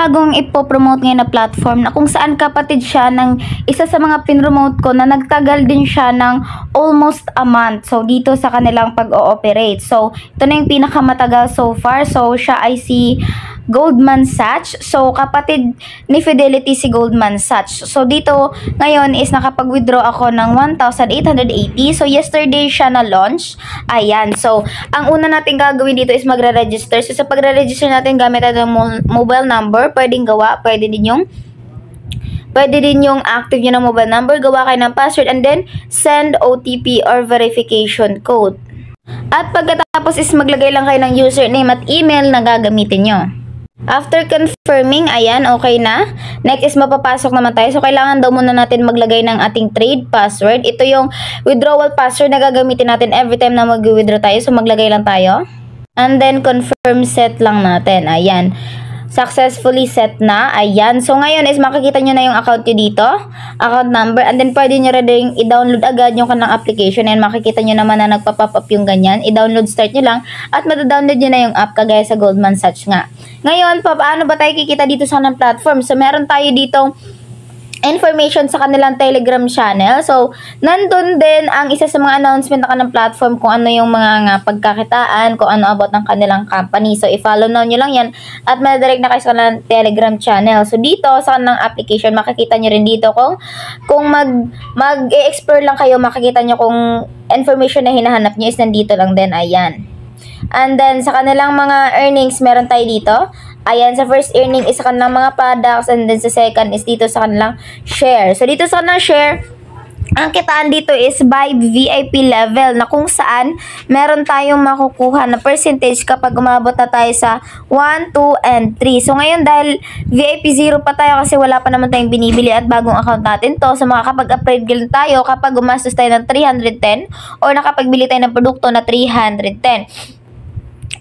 bagong ipopromote ngayon na platform na kung saan kapatid siya ng isa sa mga pinromote ko na nagtagal din siya ng almost a month. So, dito sa kanilang pag-ooperate. So, ito na yung pinakamatagal so far. So, siya ay si Goldman Sachs. So, kapatid ni Fidelity si Goldman Sachs. So, dito ngayon is nakapag-withdraw ako ng 1,880. So, yesterday siya na-launch. Ayan. So, ang una natin gagawin dito is magre-register. So, sa pagre-register natin, gamit natin ng mobile number. Pwedeng gawa. Pwede din yung active nyo ng mobile number. Gawa kayo ng password and then send OTP or verification code. At pagkatapos is maglagay lang kayo ng username at email na gagamitin nyo. After confirming, ayan, okay na. Next is mapapasok naman tayo. So, kailangan daw muna natin maglagay ng ating trade password. Ito yung withdrawal password na gagamitin natin every time na mag-withdraw tayo. So, maglagay lang tayo. And then, confirm set lang natin. Ayan. Successfully set na. Ayan. So, ngayon is makikita nyo na yung account nyo dito. Account number. And then, pwede nyo rin i-download agad yung kanang application. And makikita nyo naman na nagpa-pop up yung ganyan. I-download start nyo lang. At madadownload nyo na yung app kagaya sa Goldman Sachs nga. Ngayon, paano ba tayo kikita dito sa kanang platform? So, meron tayo ditong information sa kanilang Telegram channel. So, nandun din ang isa sa mga announcement na kanang platform kung ano yung mga pagkakitaan, kung ano about ng kanilang company. So, i-follow na nyo lang yan at madadirect na kayo sa kanilang Telegram channel. So, dito sa kanilang application, makikita nyo rin dito kung mag-e-explore lang kayo, makikita nyo kung information na hinahanap nyo is nandito lang din. Ayan. And then, sa kanilang mga earnings, meron tayo dito. Ayan, sa first earning is sa kanilang mga products and then sa second is dito sa kanilang share. So, dito sa kanilang share, ang kitaan dito is by VIP level na kung saan meron tayong makukuha na percentage kapag umabot na tayo sa 1, 2, and 3. So, ngayon dahil VIP 0 pa tayo kasi wala pa naman tayong binibili at bagong account natin to. So, makakapag-upgrade tayo kapag gumastos tayo ng 310 or nakapagbili tayo ng produkto na 310.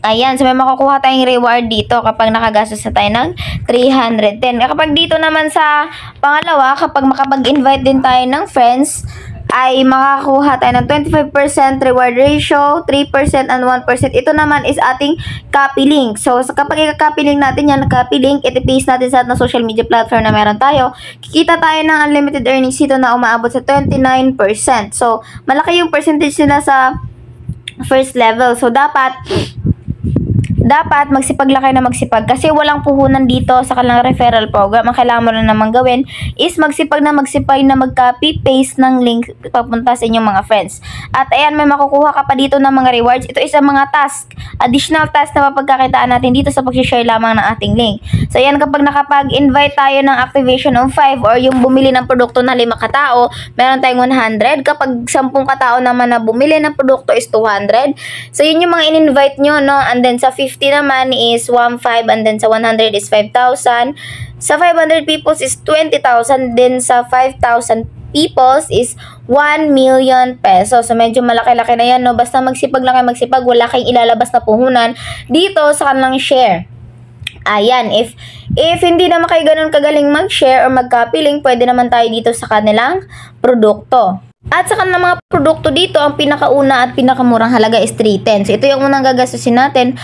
Ayan, so may makukuha tayong reward dito kapag nakagastos na tayo ng 310. Kapag dito naman sa pangalawa, kapag makapag-invite din tayo ng friends, ay makakuha tayo ng 25% reward ratio, 3% and 1%. Ito naman is ating copy link. So, kapag i-copy link natin yan, copy link, iti-paste natin sa ating social media platform na meron tayo, kikita tayo ng unlimited earnings dito na umaabot sa 29%. So, malaki yung percentage nila sa first level. So, dapat magsipag lang kayo na magsipag kasi walang puhunan dito sa kanilang referral program. Ang kailangan mo na naman gawin is magsipag na mag-copy paste ng link papunta sa inyong mga friends. At ayan, may makukuha ka pa dito ng mga rewards. Ito is ang mga task, additional task na mapagkakitaan natin dito sa pag-share lamang ng ating link. So ayan, kapag nakapag-invite tayo ng activation of 5 or yung bumili ng produkto na 5 katao, meron tayong 100. Kapag 10 katao naman na bumili ng produkto is 200. So yun yung mga in-invite nyo, no? And then sa 50 naman is 1,500 and then sa 100 is 5,000. Sa 500 peoples is 20,000. Then sa 5,000 peoples is 1 million pesos. So medyo malaki-laki na yan, no? Basta magsipag lang kayo magsipag, wala kayong ilalabas na puhunan dito sa kanilang share. Ayan, if hindi naman kayo ganun kagaling mag-share or mag-copy link, pwede naman tayo dito sa kanilang produkto. At sa kanilang mga produkto dito, ang pinakauna at pinakamurang halaga is 310. So, ito yung unang gagastusin natin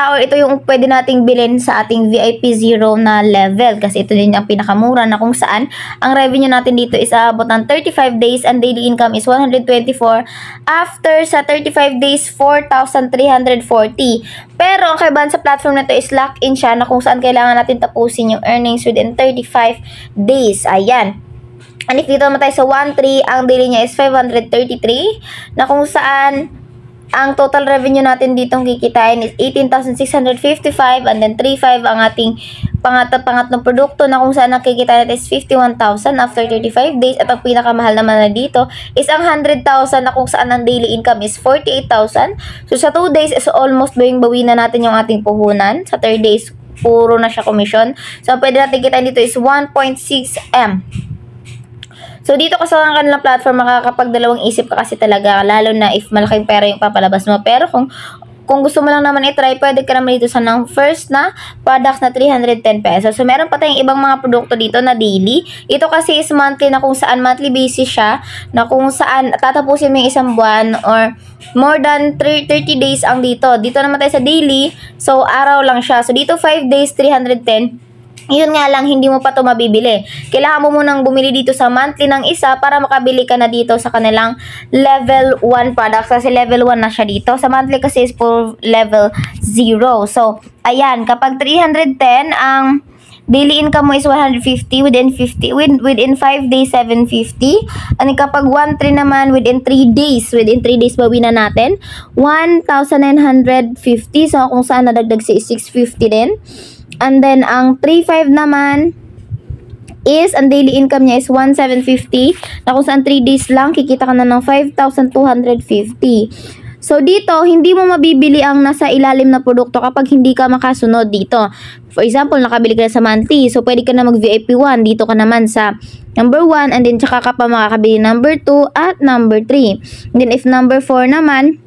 or ito yung pwede nating bilhin sa ating VIP 0 na level. Kasi ito din ang pinakamura na kung saan ang revenue natin dito is aabot ng 35 days and daily income is 124. After sa 35 days, 4,340. Pero ang kaibahan sa platform na ito is lock-in siya na kung saan kailangan natin tapusin yung earnings within 35 days. Ayan. And if dito naman tayo sa 1.3, ang daily niya is 533 na kung saan ang total revenue natin ditong kikitain is 18,655 and then 3.5 ang ating pangatlong produkto na kung saan ang kikitain natin is 51,000 after 35 days at ang pinakamahal naman na dito is ang 100,000 na kung saan ang daily income is 48,000. So sa 2 days is almost bawi na natin yung ating puhunan. Sa 3 days, puro na siya commission. So pwede natin kitain dito is 1.6 M. So, dito kasi ang kanilang platform, makakapagdalawang isip ka kasi talaga, lalo na if malaking pera yung papalabas mo. Pero kung gusto mo lang naman i-try, pwede ka naman dito sa ng first na products na 310 pesos. So, meron pa tayong ibang mga produkto dito na daily. Ito kasi is monthly na kung saan monthly basis siya, na kung saan tatapusin mo yung isang buwan or more than 30 days ang dito. Dito naman tayo sa daily, so araw lang siya. So, dito 5 days, 310. Yun nga lang, hindi mo pa to mabibili. Kailangan mo munang bumili dito sa monthly ng isa para makabili ka na dito sa kanilang level 1 products. Kasi level 1 na siya dito. Sa monthly kasi is for level 0. So, ayan, kapag 310, ang daily income mo is 150, within 5 days 750. And kapag 1.3 naman within 3 days bawi na natin 1,950. So kung saan nadagdag si 650 din. And then ang 3.5 naman is ang daily income niya is 1,750 na kung saan 3 days lang kikita ka na ng 5,250. So, dito, hindi mo mabibili ang nasa ilalim na produkto kapag hindi ka makasunod dito. For example, nakabili ka na sa monthly. So, pwede ka na mag-VIP 1. Dito ka naman sa number 1. And then, tsaka ka pa makakabili number 2 at number 3. And then, if number 4 naman,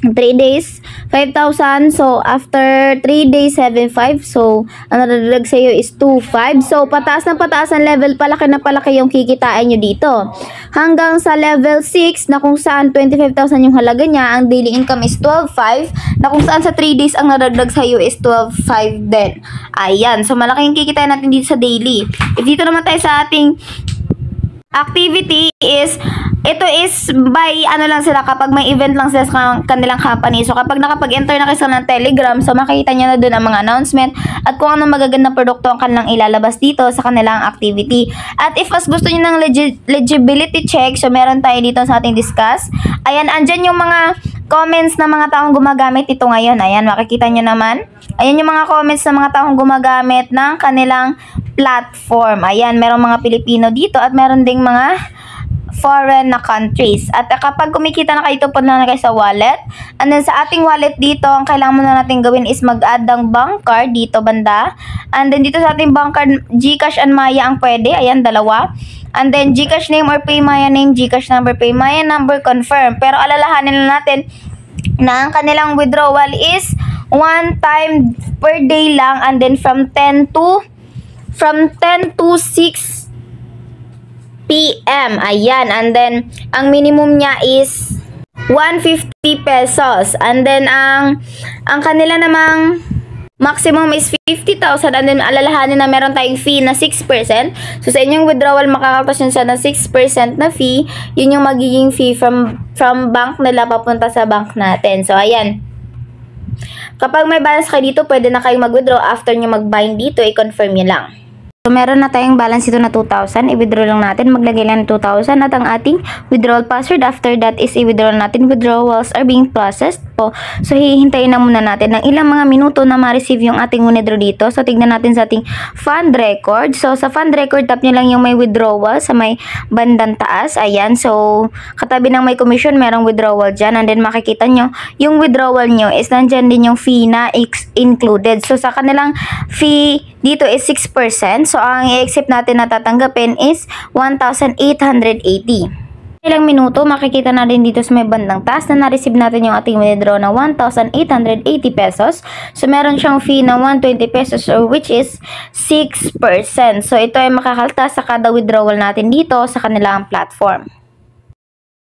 3 days, 5,000. So, after 3 days, 7,500. So, ang nadadag sa iyo is 2,500. So, pataas ng pataas ang level, palaki na palaki yung kikitain nyo dito. Hanggang sa level 6, na kung saan 25,000 yung halaga niya, ang daily income is 12,500. Na kung saan sa 3 days, ang nadagdag sa iyo is 12,500 din. Ayan. So, malaki yung kikitain natin dito sa daily. If dito naman tayo sa ating activity is, ito is by ano lang sila, kapag may event lang sila sa kanilang company. So kapag nakapag-enter na kayo ng Telegram, so makikita nyo na doon ang mga announcement at kung anong magagandang produkto ang kanilang ilalabas dito sa kanilang activity. At if mas gusto nyo ng legibility check, so meron tayo dito sa ating discuss. Ayan, andyan yung mga comments ng mga taong gumagamit ito ngayon. Ayan, makikita nyo naman. Ayan yung mga comments ng mga taong gumagamit ng kanilang platform. Ayan, merong mga Pilipino dito at meron ding mga foreign na countries. At kapag kumikita na kayo, ito po na kayo sa wallet. And then sa ating wallet dito, ang kailangan muna natin gawin is mag-add ng bank card dito banda. And then dito sa ating bank card, GCash and Maya ang pwede. Ayan, dalawa. And then GCash name or PayMaya name, GCash number, PayMaya number, confirm. Pero alalahanin na natin na ang kanilang withdrawal is 1 time per day lang, and then from 10 to 6 PM. Ayan, and then ang minimum niya is 150 pesos. And then ang kanila namang maximum is 50,000, and then alalahanin na meron tayong fee na 6%. So sa inyong withdrawal, makakaltas yun siya na 6% na fee. Yun yung magiging fee from bank nila papunta sa bank natin. So ayan. Kapag may balance kayo dito, pwede na kayong mag-withdraw. After nyo mag-bind dito, i-confirm nyo lang. So, meron na tayong balance dito na 2,000. I-withdraw lang natin. Maglagay lang ng 2,000 at ang ating withdrawal password. After that is i-withdraw natin. Withdrawals are being processed po. So, hihintayin na muna natin ng ilang mga minuto na ma-receive yung ating withdraw dito. So, tignan natin sa ating fund record. So, sa fund record, tap nyo lang yung may withdrawal sa may bandang taas. Ayan. So, katabi ng may commission, merong withdrawal dyan. And then, makikita nyo, yung withdrawal nyo is nandyan din yung fee na included. So, sa kanilang fee dito is 6%. So, ang i-accept natin na tatanggapin is 1,880. Ilang minuto, makikita na rin dito sa may bandang taas na na-receive natin yung ating withdraw na 1,880 pesos. So, meron siyang fee na 120 pesos or which is 6%. So, ito ay makakaltas sa kada withdrawal natin dito sa kanilang platform.